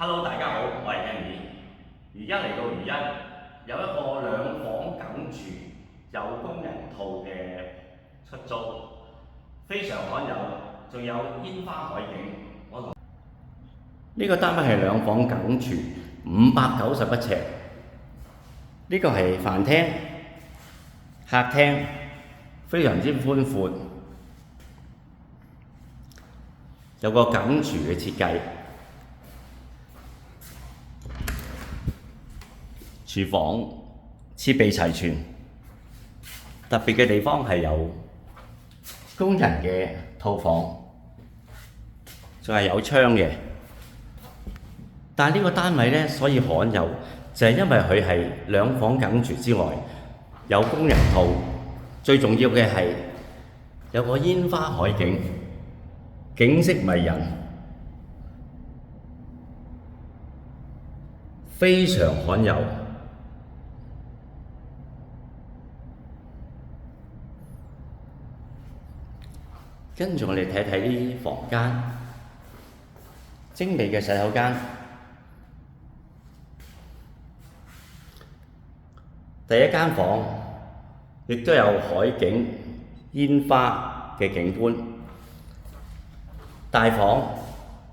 Hello，大家好，我係 Henry。而家嚟到餘一，有一個兩房梗住有工人套嘅出租，非常罕有，仲有煙花海景。呢個單位係兩房梗住，591尺。呢個係飯廳、客廳，非常之寬闊，有個梗住嘅設計。廚房設備齊全，特別嘅地方係有工人嘅套房，仲係有窗嘅。但係呢個單位呢，所以罕有，就係因為佢係兩房梗住之外，有工人套，最重要嘅係有個煙花海景，景色迷人，非常罕有。跟住我哋睇睇啲房間，精美嘅洗手間。第一間房亦都有海景、煙花嘅景觀。大房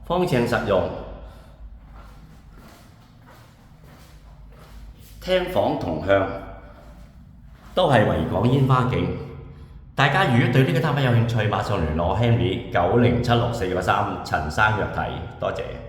方正實用，廳房同向都係維港煙花景。大家如果對呢個單位有興趣，馬上聯絡 Henry 907643陳生約睇，多謝。